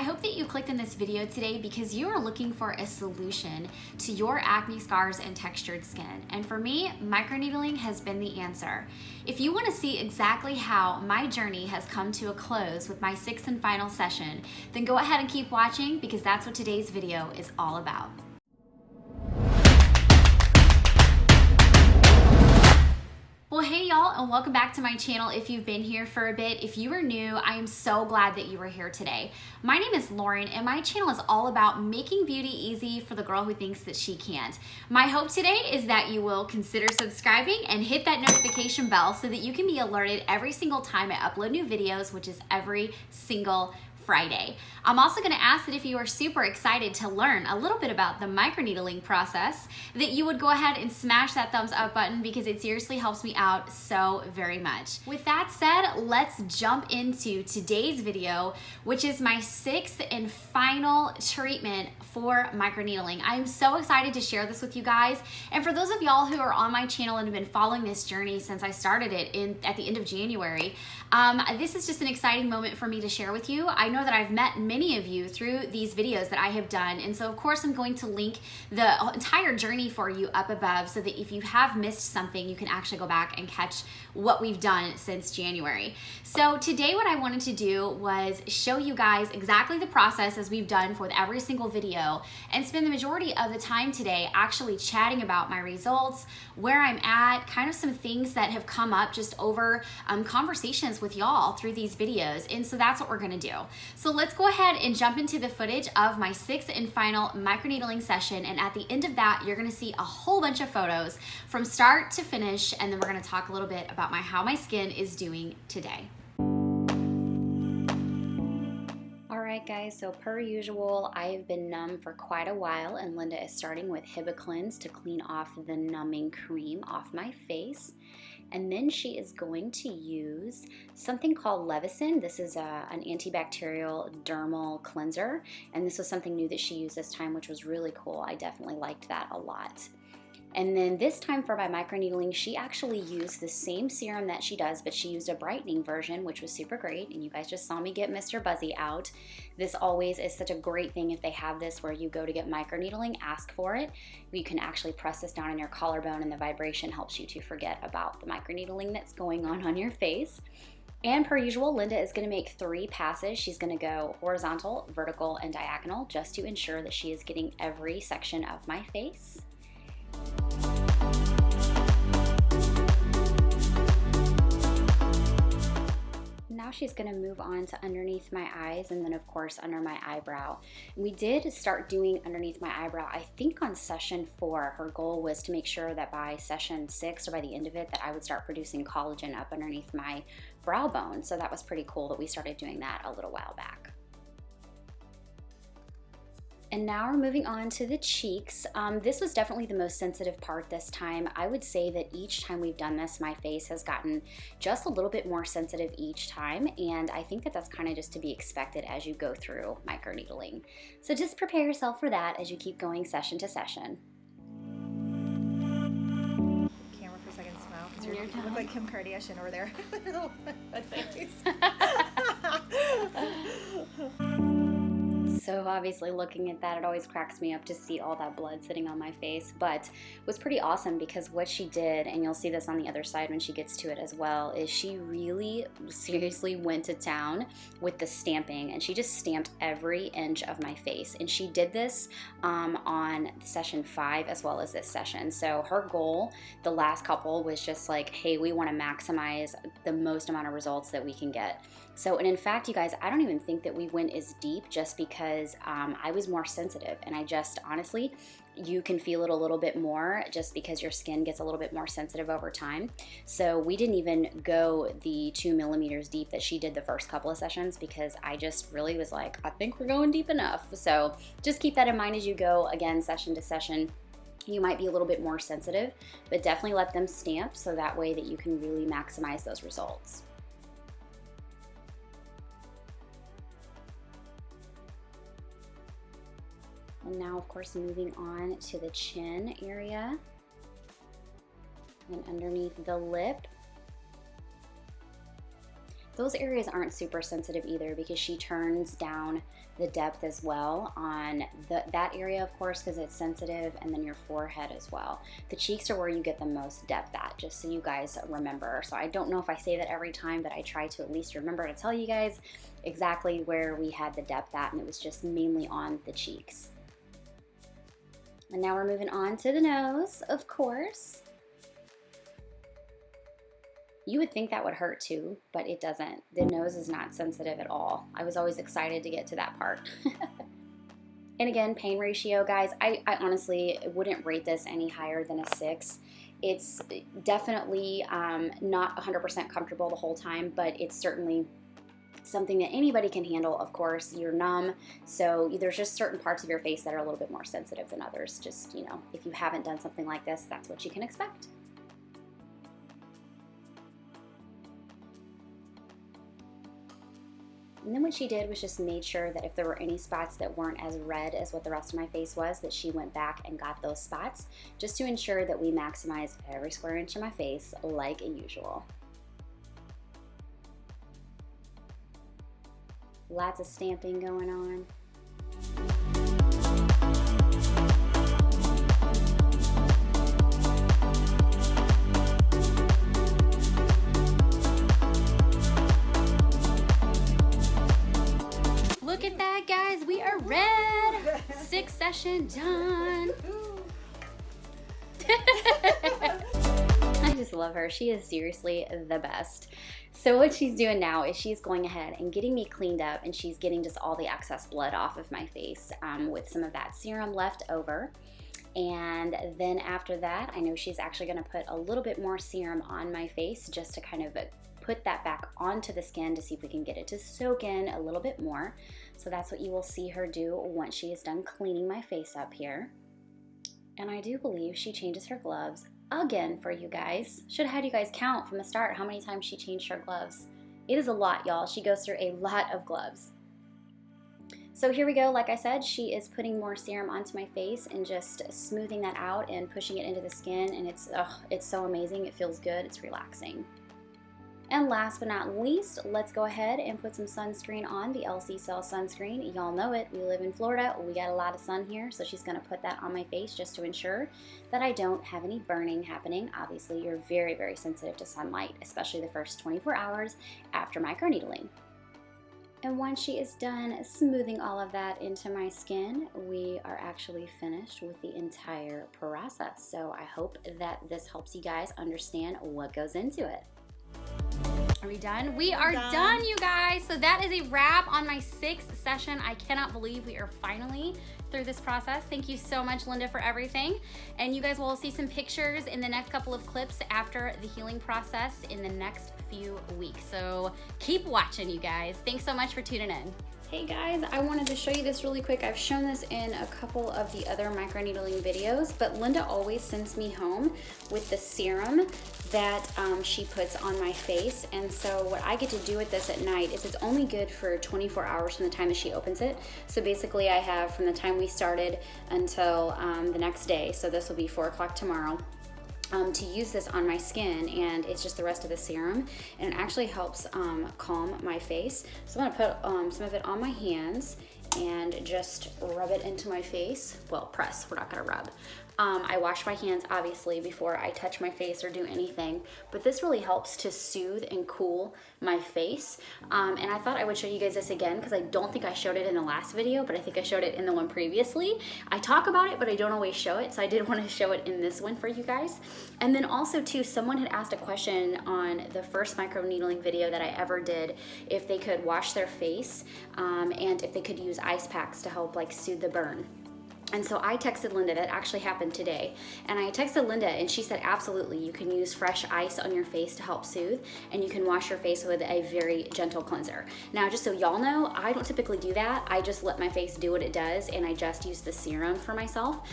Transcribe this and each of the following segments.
I hope that you clicked in this video today because you are looking for a solution to your acne scars and textured skin. And for me, microneedling has been the answer. If you want to see exactly how my journey has come to a close with my 6th and final session, then go ahead and keep watching because that's what today's video is all about. Well, hey y'all, and welcome back to my channel if you've been here for a bit. If you are new, I am so glad that you are here today. My name is Lauren, and my channel is all about making beauty easy for the girl who thinks that she can't. My hope today is that you will consider subscribing and hit that notification bell so that you can be alerted every single time I upload new videos, which is every single Friday. I'm also going to ask that if you are super excited to learn a little bit about the microneedling process, that you would go ahead and smash that thumbs up button because it seriously helps me out so very much. With that said, let's jump into today's video, which is my 6th and final treatment for microneedling. I'm so excited to share this with you guys. And for those of y'all who are on my channel and have been following this journey since I started it at the end of January, this is just an exciting moment for me to share with you. I know that I've met many of you through these videos that I have done, and so of course I'm going to link the entire journey for you up above so that if you have missed something, you can actually go back and catch what we've done since January. So today what I wanted to do was show you guys exactly the process as we've done for every single video and spend the majority of the time today actually chatting about my results, where I'm at, kind of some things that have come up just over conversations with y'all through these videos. And so that's what we're gonna do. So let's go ahead and jump into the footage of my 6th and final microneedling session. And at the end of that, you're gonna see a whole bunch of photos from start to finish. And then we're gonna talk a little bit about how my skin is doing today. Alright guys, so per usual, I have been numb for quite a while, and Linda is starting with HibaCleanse to clean off the numbing cream off my face. And then she is going to use something called Levicin. This is an antibacterial dermal cleanser, and this was something new that she used this time, which was really cool. I definitely liked that a lot. And then this time for my microneedling, she actually used the same serum that she does, but she used a brightening version, which was super great. And you guys just saw me get Mr. Buzzy out. This always is such a great thing if they have this where you go to get microneedling, ask for it. You can actually press this down on your collarbone and the vibration helps you to forget about the microneedling that's going on your face. And per usual, Linda is going to make 3 passes. She's going to go horizontal, vertical, and diagonal just to ensure that she is getting every section of my face. Now she's going to move on to underneath my eyes and then of course under my eyebrow. We did start doing underneath my eyebrow, I think on session 4. Her goal was to make sure that by session 6 or by the end of it that I would start producing collagen up underneath my brow bone. So that was pretty cool that we started doing that a little while back. And now we're moving on to the cheeks. This was definitely the most sensitive part this time. I would say that each time we've done this, my face has gotten just a little bit more sensitive each time, and I think that that's kind of just to be expected as you go through microneedling. So just prepare yourself for that as you keep going session to session. Camera for a second, smile, because you look like Kim Kardashian over there. That face. So obviously looking at that, it always cracks me up to see all that blood sitting on my face, but it was pretty awesome because what she did, and you'll see this on the other side when she gets to it as well, is she really seriously went to town with the stamping, and she just stamped every inch of my face. And she did this on session 5 as well as this session. So her goal, the last couple, was just like, hey, we want to maximize the most amount of results that we can get. So, and in fact, you guys, I don't even think that we went as deep just because I was more sensitive, and I just, honestly, you can feel it a little bit more just because your skin gets a little bit more sensitive over time. So we didn't even go the 2 millimeters deep that she did the first couple of sessions because I just really was like, I think we're going deep enough. So just keep that in mind as you go, again, session to session. You might be a little bit more sensitive, but definitely let them stamp so that way that you can really maximize those results. And now, of course, moving on to the chin area and underneath the lip. those areas aren't super sensitive either, because she turns down the depth as well on that area, of course, because it's sensitive, and then your forehead as well. The cheeks are where you get the most depth at, just so you guys remember. So I don't know if I say that every time, but I try to at least remember to tell you guys exactly where we had the depth at, and it was just mainly on the cheeks. And now we're moving on to the nose, of course. You would think that would hurt too, but it doesn't. The nose is not sensitive at all. I was always excited to get to that part. And again, pain ratio, guys, I honestly wouldn't rate this any higher than a 6. It's definitely not 100% comfortable the whole time, but it's certainly something that anybody can handle. Of course, you're numb, so there's just certain parts of your face that are a little bit more sensitive than others. Just, you know, if you haven't done something like this, that's what you can expect. And then what she did was just made sure that if there were any spots that weren't as red as what the rest of my face was, that she went back and got those spots, just to ensure that we maximized every square inch of my face like usual. Lots of stamping going on. Look at that, guys, we are red. 6th session done. I just love her. She is seriously the best. So what she's doing now is she's going ahead and getting me cleaned up, and she's getting just all the excess blood off of my face with some of that serum left over. And then after that, I know she's actually going to put a little bit more serum on my face just to kind of put that back onto the skin to see if we can get it to soak in a little bit more. So that's what you will see her do once she is done cleaning my face up here. And I do believe she changes her gloves again for you guys. Should have had you guys count from the start how many times she changed her gloves. It is a lot, y'all. She goes through a lot of gloves. So here we go. Like I said, she is putting more serum onto my face and just smoothing that out and pushing it into the skin, and it's so amazing. It feels good. It's relaxing. And last but not least, let's go ahead and put some sunscreen on, the LC Cell sunscreen. Y'all know it, we live in Florida, we got a lot of sun here, so she's gonna put that on my face just to ensure that I don't have any burning happening. Obviously, you're very, very sensitive to sunlight, especially the first 24 hours after microneedling. And once she is done smoothing all of that into my skin, we are actually finished with the entire process. So I hope that this helps you guys understand what goes into it. Are we done? We are done, you guys. So that is a wrap on my 6th session. I cannot believe we are finally through this process. Thank you so much, Linda, for everything. And you guys will see some pictures in the next couple of clips after the healing process in the next few weeks. So keep watching, you guys. Thanks so much for tuning in. Hey guys, I wanted to show you this really quick. I've shown this in a couple of the other microneedling videos, but Linda always sends me home with the serum that she puts on my face. And so what I get to do with this at night is it's only good for 24 hours from the time that she opens it. So basically I have from the time we started until the next day. So this will be 4 o'clock tomorrow. To use this on my skin, and it's just the rest of the serum, and it actually helps calm my face. So I'm gonna put some of it on my hands and just rub it into my face. Well, press, we're not gonna rub. I wash my hands obviously before I touch my face or do anything, but this really helps to soothe and cool my face. And I thought I would show you guys this again because I don't think I showed it in the last video, but I think I showed it in the one previously. I talk about it, but I don't always show it, so I did want to show it in this one for you guys. And then also too, someone had asked a question on the first microneedling video that I ever did, if they could wash their face and if they could use ice packs to help like soothe the burn. And so I texted Linda, that actually happened today, and I texted Linda and she said absolutely, you can use fresh ice on your face to help soothe, and you can wash your face with a very gentle cleanser. Now just so y'all know, I don't typically do that. I just let my face do what it does, and I just use the serum for myself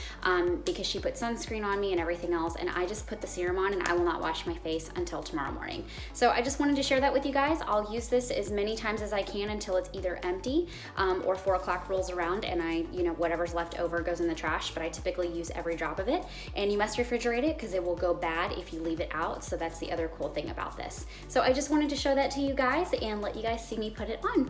because she put sunscreen on me and everything else, and I just put the serum on and I will not wash my face until tomorrow morning. So I just wanted to share that with you guys. I'll use this as many times as I can until it's either empty or 4 o'clock rolls around and whatever's left over goes in the trash, but I typically use every drop of it. And you must refrigerate it because it will go bad if you leave it out. So that's the other cool thing about this. So I just wanted to show that to you guys and let you guys see me put it on.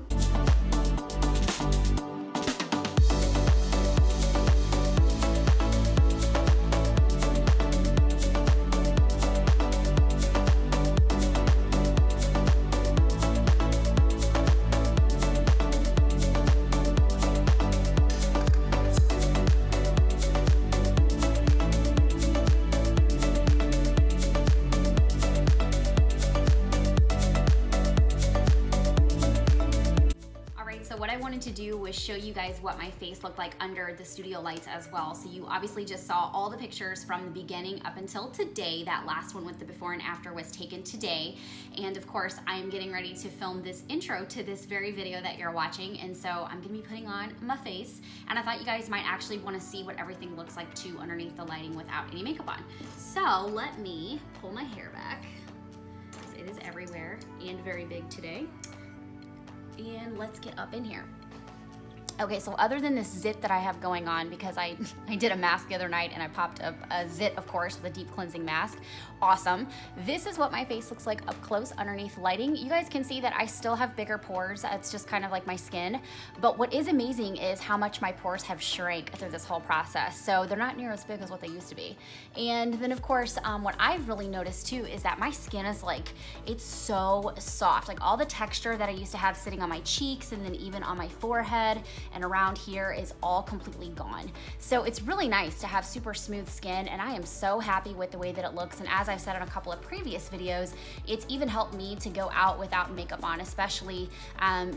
What I wanted to do was show you guys what my face looked like under the studio lights as well. So you obviously just saw all the pictures from the beginning up until today. That last one with the before and after was taken today. And of course, I'm getting ready to film this intro to this very video that you're watching. And so I'm gonna be putting on my face. And I thought you guys might actually wanna see what everything looks like too underneath the lighting without any makeup on. So let me pull my hair back, because it is everywhere and very big today. And let's get up in here. Okay, so other than this zit that I have going on, because I did a mask the other night and I popped up a zit, of course, with a deep cleansing mask. Awesome. This is what my face looks like up close underneath lighting. You guys can see that I still have bigger pores. It's just kind of like my skin. But what is amazing is how much my pores have shrank through this whole process. So they're not near as big as what they used to be. And then of course, what I've really noticed too is that my skin is like, it's so soft. Like all the texture that I used to have sitting on my cheeks and then even on my forehead and around here is all completely gone. So it's really nice to have super smooth skin, and I am so happy with the way that it looks. And as I've said in a couple of previous videos, it's even helped me to go out without makeup on, especially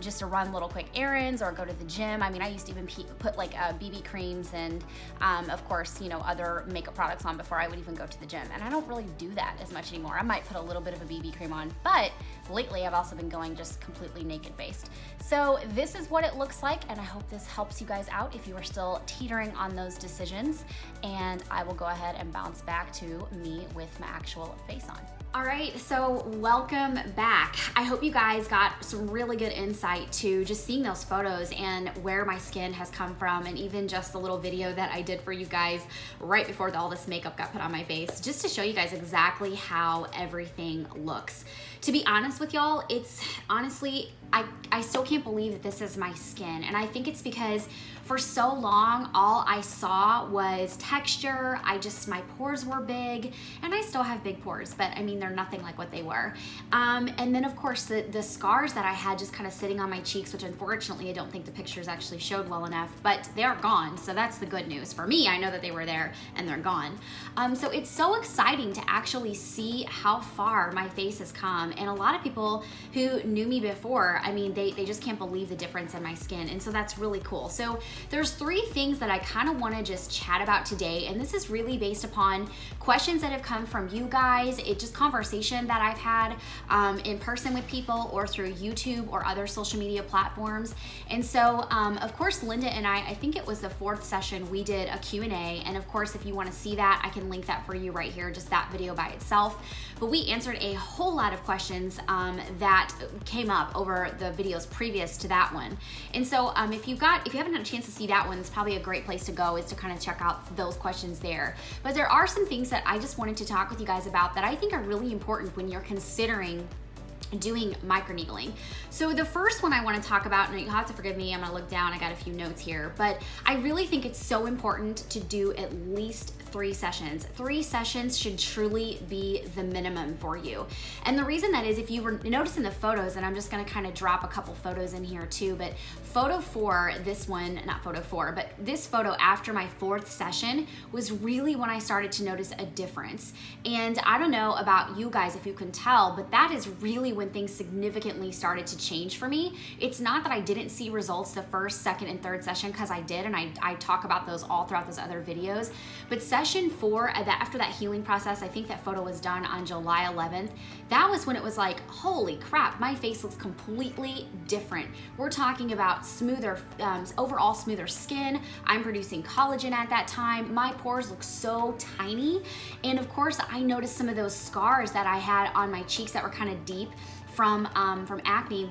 just to run little quick errands or go to the gym. I mean, I used to even put like BB creams and of course, you know, other makeup products on before I would even go to the gym. And I don't really do that as much anymore. I might put a little bit of a BB cream on, but lately I've also been going just completely naked faced. So this is what it looks like, and I hope this helps you guys out if you are still teetering on those decisions. And I will go ahead and bounce back to me with my actual face on. All right, so welcome back. I hope you guys got some really good insight to just seeing those photos and where my skin has come from, and even just the little video that I did for you guys right before all this makeup got put on my face, just to show you guys exactly how everything looks. To be honest with y'all, it's honestly, I still can't believe that this is my skin. And I think it's because for so long, all I saw was texture. My pores were big, and I still have big pores, but I mean, they're nothing like what they were. And then of course the scars that I had just kind of sitting on my cheeks, which unfortunately I don't think the pictures actually showed well enough, but they're gone. So that's the good news. For me, I know that they were there and they're gone. So it's so exciting to actually see how far my face has come. And a lot of people who knew me before, I mean, they just can't believe the difference in my skin. And so that's really cool. So there's 3 things that I kind of want to just chat about today. And this is really based upon questions that have come from you guys. It's just conversation that I've had in person with people or through YouTube or other social media platforms. And so, of course, Linda and I think it was the 4th session, we did a Q&A. And of course, if you want to see that, I can link that for you right here, just that video by itself. But we answered a whole lot of questions that came up over the videos previous to that one. And so if you haven't had a chance to see that one, it's probably a great place to go, is to kind of check out those questions there. But there are some things that I just wanted to talk with you guys about that I think are really important when you're considering doing microneedling. So the first one I want to talk about, and you'll have to forgive me, I'm gonna look down, I got a few notes here, but I really think it's so important to do at least 3 sessions. 3 sessions should truly be the minimum for you. And the reason that is, if you were noticing the photos, and I'm just gonna kind of drop a couple photos in here too, but photo 4, this one, not photo 4, but this photo after my 4th session was really when I started to notice a difference. And I don't know about you guys if you can tell, but that is really when things significantly started to change for me. It's not that I didn't see results the 1st, 2nd, and 3rd session, because I did, and I talk about those all throughout those other videos. But session 4, after that healing process, I think that photo was done on July 11th. That was when it was like, holy crap, my face looks completely different. We're talking about smoother, overall smoother skin. I'm producing collagen at that time. My pores look so tiny. And of course, I noticed some of those scars that I had on my cheeks that were kind of deep from acne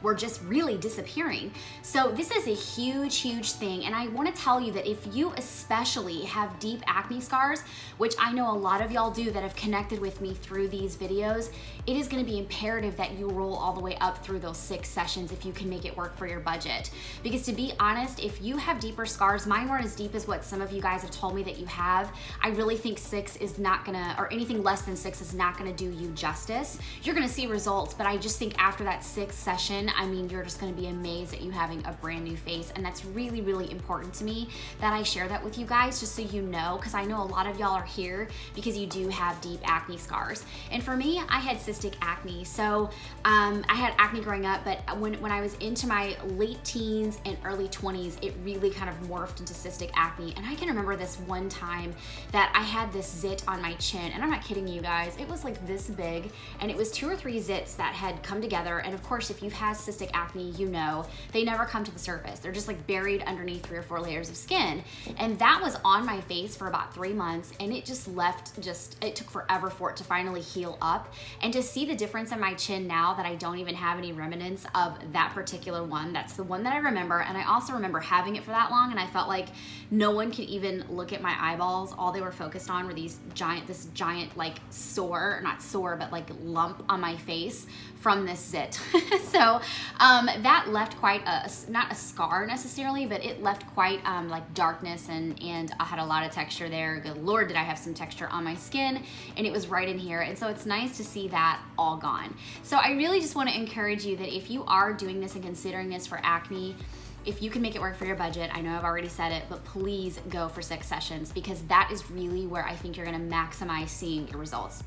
were just really disappearing. So this is a huge, huge thing. And I want to tell you that if you especially have deep acne scars, which I know a lot of y'all do that have connected with me through these videos, it is going to be imperative that you roll all the way up through those 6 sessions if you can make it work for your budget. Because to be honest, if you have deeper scars, mine weren't as deep as what some of you guys have told me that you have. I really think 6 is not gonna, or anything less than 6 is not gonna do you justice. You're gonna see results, but I just think after that 6th session, I mean, you're just gonna be amazed at you having a brand new face. And that's really, really important to me that I share that with you guys, just so you know, because I know a lot of y'all are here because you do have deep acne scars. And for me, I had cystic acne. So I had acne growing up, but when I was into my late teens and early 20s, it really kind of morphed into cystic acne. And I can remember this one time that I had this zit on my chin, and I'm not kidding you guys, it was like this big, and it was 2 or 3 zits that had come together. And of course, if you've had cystic acne, you know they never come to the surface. They're just like buried underneath 3 or 4 layers of skin. And that was on my face for about 3 months, and it just left, it took forever for it to finally heal up. And to see the difference in my chin now that I don't even have any remnants of that particular one, that's the one that I remember. And I also remember having it for that long, and I felt like no one could even look at my eyeballs. All they were focused on were this giant like sore, not sore, but like lump on my face from this zit. So that left quite not a scar necessarily, but it left quite like darkness, and I had a lot of texture there. Good Lord, did I have some texture on my skin, and it was right in here. And so it's nice to see that all gone. So I really just want to encourage you that if you are doing this and considering this for acne, if you can make it work for your budget, I know I've already said it, but please go for 6 sessions, because that is really where I think you're gonna maximize seeing your results.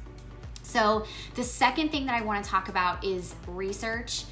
So the second thing that I wanna talk about is research,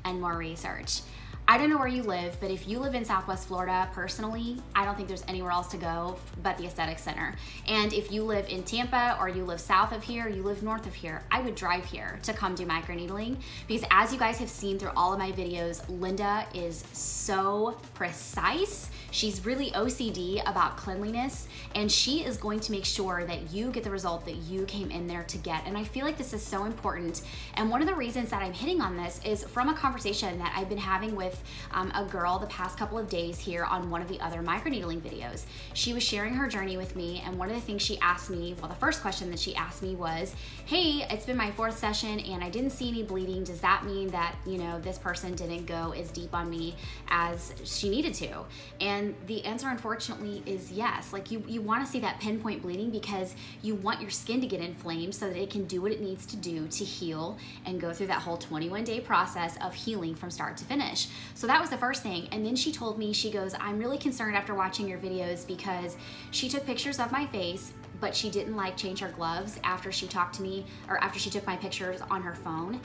and more research. I don't know where you live, but if you live in Southwest Florida, personally, I don't think there's anywhere else to go but the Aesthetic Center. And if you live in Tampa, or you live south of here, you live north of here, I would drive here to come do microneedling, because as you guys have seen through all of my videos, Linda is so precise. She's really OCD about cleanliness, and she is going to make sure that you get the result that you came in there to get. And I feel like this is so important. And one of the reasons that I'm hitting on this is from a conversation that I've been having with a girl the past couple of days here on one of the other microneedling videos. She was sharing her journey with me, and one of the things she asked me, well, the first question that she asked me was, hey, it's been my 4th session and I didn't see any bleeding. Does that mean that, you know, this person didn't go as deep on me as she needed to? And the answer, unfortunately, is yes. Like you want to see that pinpoint bleeding, because you want your skin to get inflamed so that it can do what it needs to do to heal and go through that whole 21-day process of healing from start to finish. So that was the first thing. And then she told me, she goes, I'm really concerned after watching your videos, because she took pictures of my face, but she didn't like change her gloves after she talked to me, or after she took my pictures on her phone.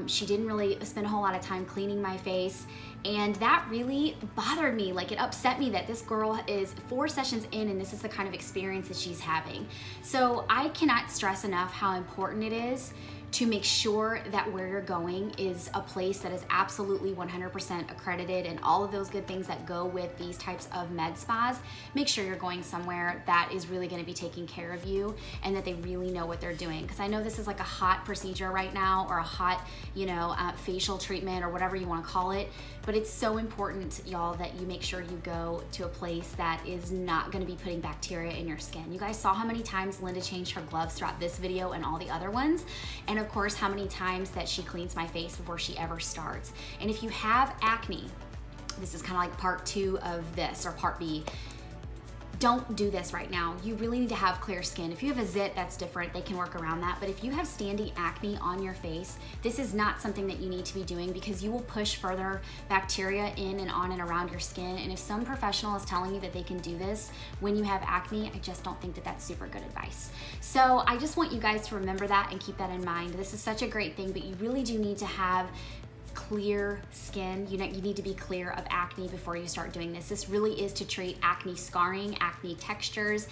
She didn't really spend a whole lot of time cleaning my face. And that really bothered me. Like, it upset me that this girl is 4 sessions in and this is the kind of experience that she's having. So I cannot stress enough how important it is to make sure that where you're going is a place that is absolutely 100% accredited, and all of those good things that go with these types of med spas. Make sure you're going somewhere that is really gonna be taking care of you, and that they really know what they're doing. Because I know this is like a hot procedure right now, or a hot, you know, facial treatment, or whatever you wanna call it. But it's so important, y'all, that you make sure you go to a place that is not gonna be putting bacteria in your skin. You guys saw how many times Linda changed her gloves throughout this video and all the other ones. And of course, how many times that she cleans my face before she ever starts. And if you have acne, this is kind of like part 2 of this, or part B. Don't do this right now. You really need to have clear skin. If you have a zit, that's different. They can work around that. But if you have standing acne on your face, this is not something that you need to be doing, because you will push further bacteria in and on and around your skin. And if some professional is telling you that they can do this when you have acne, I just don't think that that's super good advice. So I just want you guys to remember that and keep that in mind. This is such a great thing, but you really do need to have clear skin. You need to be clear of acne before you start doing this. This really is to treat acne scarring, acne textures.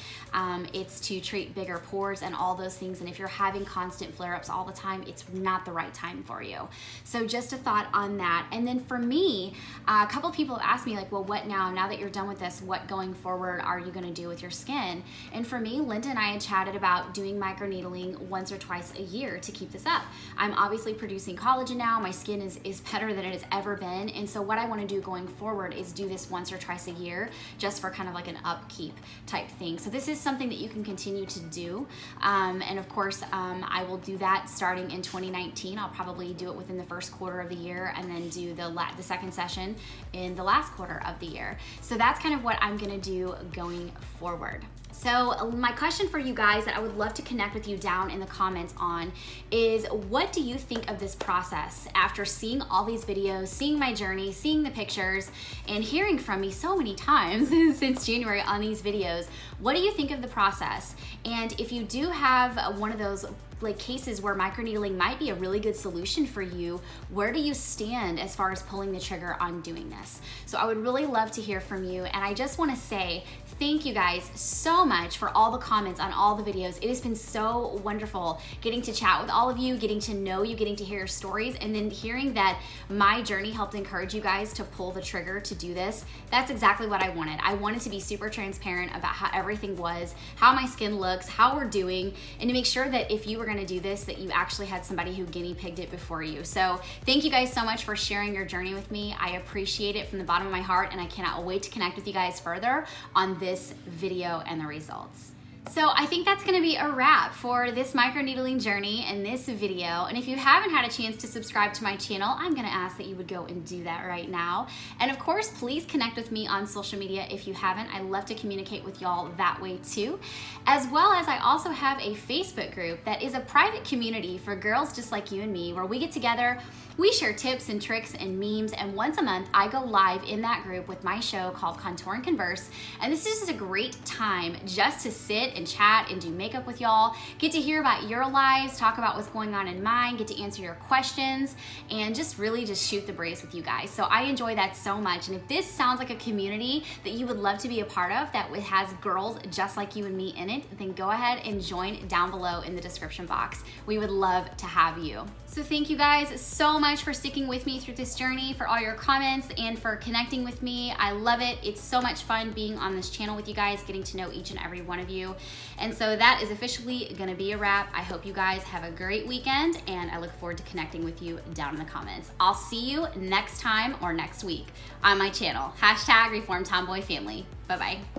It's to treat bigger pores and all those things. And if you're having constant flare-ups all the time, it's not the right time for you. So just a thought on that. And then for me, a couple of people have asked me like, well, what now? Now that you're done with this, what going forward are you gonna do with your skin? And for me, Linda and I had chatted about doing microneedling once or twice a year to keep this up. I'm obviously producing collagen now. My skin is better than it has ever been. And so what I wanna do going forward is do this once or twice a year, just for kind of like an upkeep type thing. So this is something that you can continue to do. And of course, I will do that starting in 2019. I'll probably do it within the first quarter of the year and then do the second session in the last quarter of the year. So that's kind of what I'm gonna do going forward. So my question for you guys that I would love to connect with you down in the comments on is, what do you think of this process after seeing all these videos, seeing my journey, seeing the pictures, and hearing from me so many times since January on these videos? What do you think of the process? And if you do have one of those like cases where microneedling might be a really good solution for you, where do you stand as far as pulling the trigger on doing this? So I would really love to hear from you. And I just wanna say thank you guys so much for all the comments on all the videos. It has been so wonderful getting to chat with all of you, getting to know you, getting to hear your stories, and then hearing that my journey helped encourage you guys to pull the trigger to do this. That's exactly what I wanted. I wanted to be super transparent about how everything was, how my skin looks, how we're doing, and to make sure that if you were gonna do this, that you actually had somebody who guinea pigged it before you. So thank you guys so much for sharing your journey with me. I appreciate it from the bottom of my heart, and I cannot wait to connect with you guys further on this video and the results. So I think that's gonna be a wrap for this microneedling journey and this video. And if you haven't had a chance to subscribe to my channel, I'm gonna ask that you would go and do that right now. And of course, please connect with me on social media if you haven't. I love to communicate with y'all that way too. As well as I also have a Facebook group that is a private community for girls just like you and me, where we get together, we share tips and tricks and memes, and once a month I go live in that group with my show called Contour and Converse. And this is just a great time just to sit and chat and do makeup with y'all, get to hear about your lives, talk about what's going on in mine, get to answer your questions, and just really just shoot the breeze with you guys. So I enjoy that so much. And if this sounds like a community that you would love to be a part of, that has girls just like you and me in it, then go ahead and join down below in the description box. We would love to have you. So thank you guys so much for sticking with me through this journey, for all your comments, and for connecting with me. I love it. It's so much fun being on this channel with you guys, getting to know each and every one of you. And so that is officially gonna be a wrap. I hope you guys have a great weekend, and I look forward to connecting with you down in the comments. I'll see you next time or next week on my channel. #ReformTomboyFamily. Bye-bye.